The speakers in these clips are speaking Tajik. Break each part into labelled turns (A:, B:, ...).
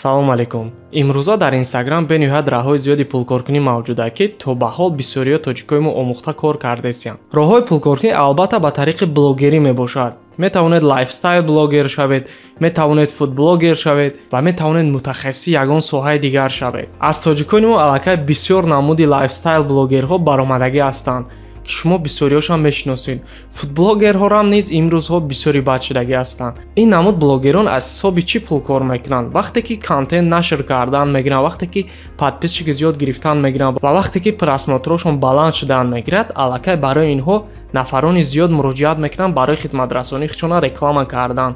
A: салом алейкум. Имрӯза дар Инстаграм бениҳоят раҳҳои зиёди пулкоркунӣ мавҷуданд, ки то ба ҳол бисёриҳо тоҷикои мо омӯхта кор кардесиянд. Роҳҳои пулкоркунӣ албатта ба тариқи блогерӣ мебошад. метавонед лайфстайл блогер шавед, метавонед фудблогер шавед ва метавонед мутахассиси ягон соҳаи дигар шавед. Аз тоҷикони мо аллакай бисёр намуди лайфстайл блогерҳо баромадагӣ ҳастанд, ки шумо бисёриҳошон мешиносед. Фудблогерҳо низ имрӯзҳо бисёри бад шудагӣ ҳастанд. Ин намуд блогерон аз ҳисоби чӣ пул кор мекунанд? Вақте ки контент нашр кардан мегиранд, вақте ки подписчики зиёд гирифтан мегиранд ва вақте ки просмотрҳошон баланд шудан мегирад, аллакай барои инҳо нафарони зиёд муроҷиат мекунанд барои хидматрасонии худшона реклама кардан.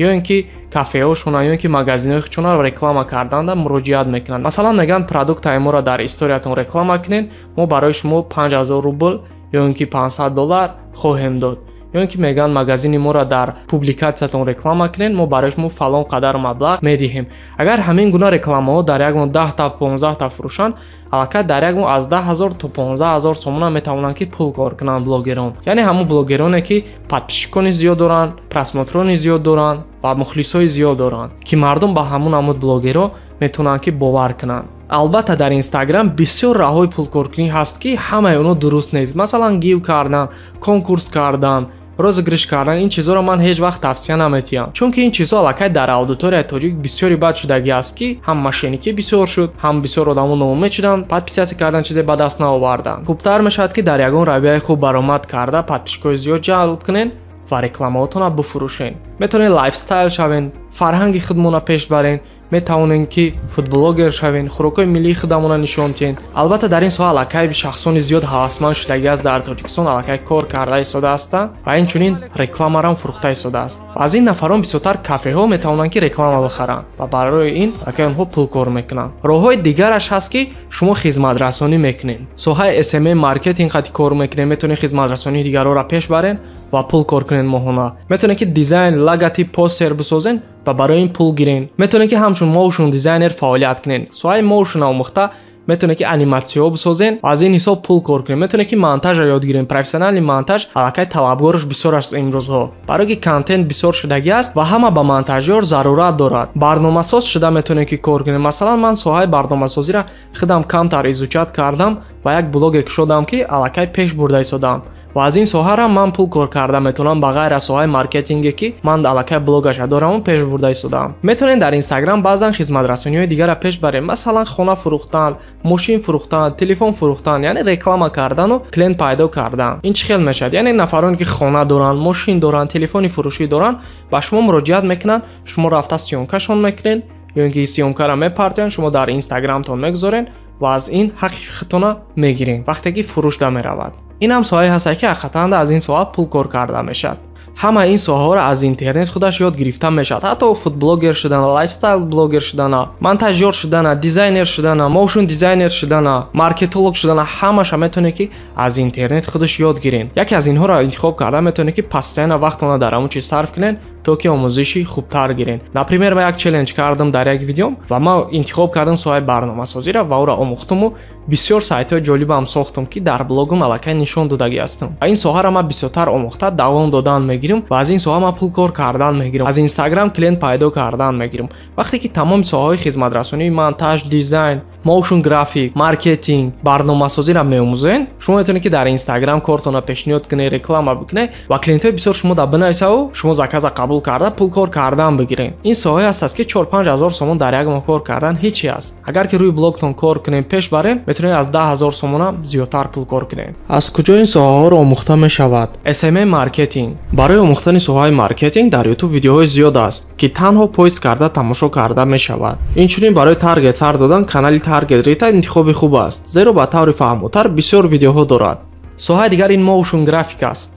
A: ё ин ки кафеҳошона ё ин ки магазинҳои худшона реклама карданда муроҷиат мекунанд. Масалан меган продуктаи моро дар историятон реклама кунед, мо барои шумо 5000 рубл ё ин ки $500 хоҳем дод. ё ин ки меган магазини моро дар публикатсиятон реклама кунед, мо барои шумо фалон қадар маблағ медиҳем. Агар ҳамин гуна рекламаҳо дар як мо 10 та 15 та фурӯшанд, аллакай дар як мо аз 10000 то 15000 сомона метавонанд ки пул кор кунанд блогерон. Яъне ҳамон блогероне ки подписчикони зиёд доранд, просмотрони зиёд доранд ва мухлисои зиёд доранд, ки мардум ба ҳамон намуд блогерҳо метавонанд ки бовар кунанд. Албатта дар Инстаграм бисёр раҳҳои пулкоркунӣ ҳаст, ки ҳамаи онҳо дуруст нест. Масалан гив кардан, конкурс кардан, розыгриш кардан, ин чизҳоро ман ҳеҷ вақт тавсия намедиҳам, чунки ин чизҳо аллакай дар аудиторияи тоҷик бисёри бад шудагӣ аст, ки ҳам мошенникӣ бисёр шуд, ҳам бисёр одамо ноумед шуданд, подписиятсия кардан чизе ба даст наоварданд. Хубтар мешавад ки дар ягон равияи хуб баромад карда подписчикои зиёд ҷалб кунед ва рекламаҳоятонро буфурӯшед. метавонед лайфстайл шавед, фарҳанги худмонро пеш баред, метавонед ки фудблогер шавед, хӯрокҳои миллии худамонро нишон диҳед. Албатта дар ин соҳа аллакай шахсони зиёд ҳавасманд шудагӣ аст дар Тоҷикистон, аллакай кор карда истода ҳастанд ва инчунин рекламаро фурӯхта истода аст. Ва аз ин нафарон бисёртар кафеҳо метавонанд ки реклама бихаранд ва барои ин аллакай онҳо пул кор мекунанд. роҳҳои дигараш ҳаст, ки шумо хизматрасонӣ мекунед. соҳаи SMM маркетинг қати кор мекунед, метавонед хизматрасонии дигарҳоро пеш баред ва пул кор кунед моҳона. метавонед ки дизайн, логотип, постер бисозед ва барои ин пул гиред. метавонед ки ҳамчун моушн дизайнер фаъолият кунед. соҳаи моушн омӯхта метавонед ки аниматсияҳо бисозед ва аз ин ҳисоб пул кор кунед. метавонед ки монтажро ёд гиред. профессионали монтаж аллакай талабгораш бисёр аст имрӯзҳо. барои ки контент бисёр шудагӣ аст ва ҳама ба монтажёр зарурат дорад. барномасоз шуда метавонед ки кор кунед. масалан ман соҳаи барномасозиро худам камтар изучат кардам ва як блоге кушодам, ки аллакай пеш бурда истодам. ва аз ин соҳаро ман пул кор карда метавонам ба ғайр аз соҳаи маркетинге, ки ман аллакай блогаша дорам, пеш бурда истодам. метавонед дар Инстаграм баъзан хизматрасониҳои дигарро пеш баред. масалан хона фурӯхтан, мошин фурӯхтан, телефон фурӯхтан, яъне реклама кардану клиент пайдо кардан. ин чӣ хел мешавад? яъне нафароне ки хона доранд, мошин доранд, телефони фурӯшӣ доранд, ба шумо муроҷиат мекунанд, шумо рафта сиёмкашон мекунед ё ин ки сиёмкаро мепартоянд, шумо дар Инстаграмтон мегузоред ва аз ин ҳаққи худтона мегиред вақте ки фурӯшда меравад. ин ҳам соҳае ҳаст, ки ҳақиқатан аз ин соҳа пул кор карда мешавад. ҳама ин соҳаҳоро аз интернет худаш ёд гирифта мешавад. ҳатто фудблогер шудана, лайфстайл блогер шудана, монтажёр шудана, дизайнер шудана, моушн дизайнер шудана, маркетолог шудана, ҳамаша метавонед ки аз интернет худаш ёд гиред. яке аз инҳоро интихоб карда метавонед ки постоянно вақтона дар ҳамон чиз сарф кунед, то ки омӯзиши хубтар гиред. например ман як челлендж кардам дар як видеом ва ман интихоб кардам соҳаи барномасозиро ва оро омӯхтуму бисёр сайтҳои ҷолибам сохтам, ки дар блогам аллакай нишон додагӣ ҳастам. ва ин соҳаро ман бисёртар омӯхта давом додан мегирам ва аз ин соҳа ман пул кор кардан мегирам. аз Инстаграм клиент пайдо кардан мегирам. вақте ки тамоми соҳаҳои хизматрасонӣ, монтаж, дизайн, моушн график, маркетинг, барномасозиро меомӯзед, шумо метавонед ки дар Инстаграм кортона пешниҳод кунед, реклама бикунед ва клиентҳои бисёр шумо да бинависаву шумо заказа қабул карда пул кор кардан бигиред. ин соҳае ҳаст, ки 4-5 ҳазор сомон дар як моҳ кор кардан ҳечи аст. агар ки рӯи блогтон кор кунед, пеш баред, метавонед аз 10000 сомона зиёдтар пул кор кунед. аз куҷо ин соҳаҳоро омӯхта мешавад? SMM маркетинг. барои омӯхтани соҳаи маркетинг дар YouTube видеоҳои зиёд аст, ки танҳо поист карда тамошо карда мешавад. инчунин барои таргет сар додан канали таргет рита интихоби хуб аст, зеро ба таври фаҳмотар бисёр видеоҳо дорад. соҳаи дигар ин моушн график аст.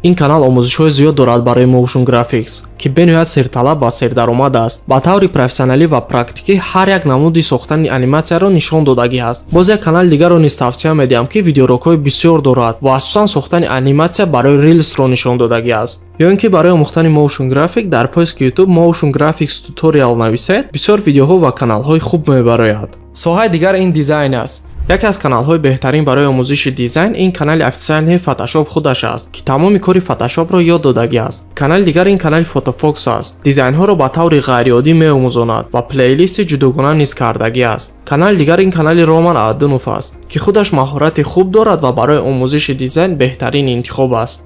A: ин канал омӯзишҳои зиёд дорад барои motion graphics, ки бениҳоят серталаб ва сердаромад аст. ба таври профессионалӣ ва практикӣ ҳар як намуди сохтани аниматсияро нишон додагӣ ҳаст. боз як канали дигарро низ тавсия медиҳам, ки видеороликҳои бисёр дорад ва асосан сохтани аниматсия барои reelsро нишон додагӣ аст. ё ин ки барои омӯхтани motion graphic дар поиски YouTube motion graphics tutorial нависед, бисёр видеоҳо ва каналҳои хуб мебарояд. соҳаи дигар ин дизайн аст. яке аз каналҳои беҳтарин барои омӯзиши дизайн ин канали офисиалии фотошоп худаш аст, ки тамоми кори фотошопро ёд додагӣ аст. Канали дигар ин канали фотофокс аст. Дизайнҳоро ба таври ғайриоддӣ меомӯзонад ва плейлисти ҷудогона низ кардагӣ аст. Канали дигар ин канали Роман Адунов аст, ки худаш маҳорати хуб дорад ва барои омӯзиши дизайн беҳтарин интихоб аст.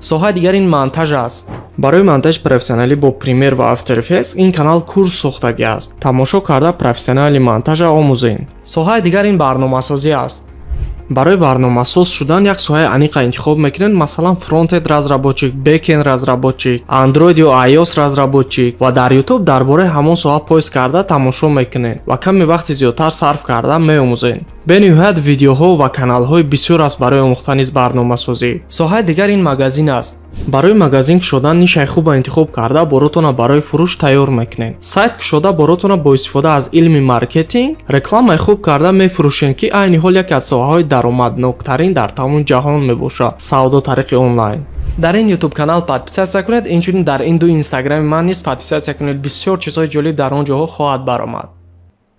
A: соҳаи дигар ин монтаж аст. барои монтажи профессионалӣ бо Premiere ва After Effects ин канал курс сохтагӣ аст. тамошо карда профессионали монтажа омӯзед. соҳаи дигар ин барномасозӣ аст. барои барномасоз шудан як соҳаи аниқа интихоб мекунед, масалан фронтенд разработчик, бэкенд разработчик, Android ё iOS разработчик ва дар YouTube дар бораи ҳамон соҳа поист карда тамошо мекунед ва каме вақти зиёдтар сарф карда меомӯзед. бениҳоят видеоҳо ва каналҳои бисёр аст барои омӯхтани барномасозӣ. соҳаи дигар ин магазин аст. барои магазин кушодан нишаи хубро интихоб карда боротона барои фурӯш тайёр мекунед. сайт кушода боротона бо истифода аз илми маркетинг рекламаи хуб карда мефурӯшед, ки айни ҳол яке аз соҳаҳои даромадноктарин дар тамоми ҷаҳон мебошад. савдо тариқи онлайн. дар ин YouTube канал подписатсия кунед, инчунин дар ин ду инстаграми ман низ подписатсия кунед. бисёр чизҳои ҷолиб дар он ҷоҳо хоҳад баромад.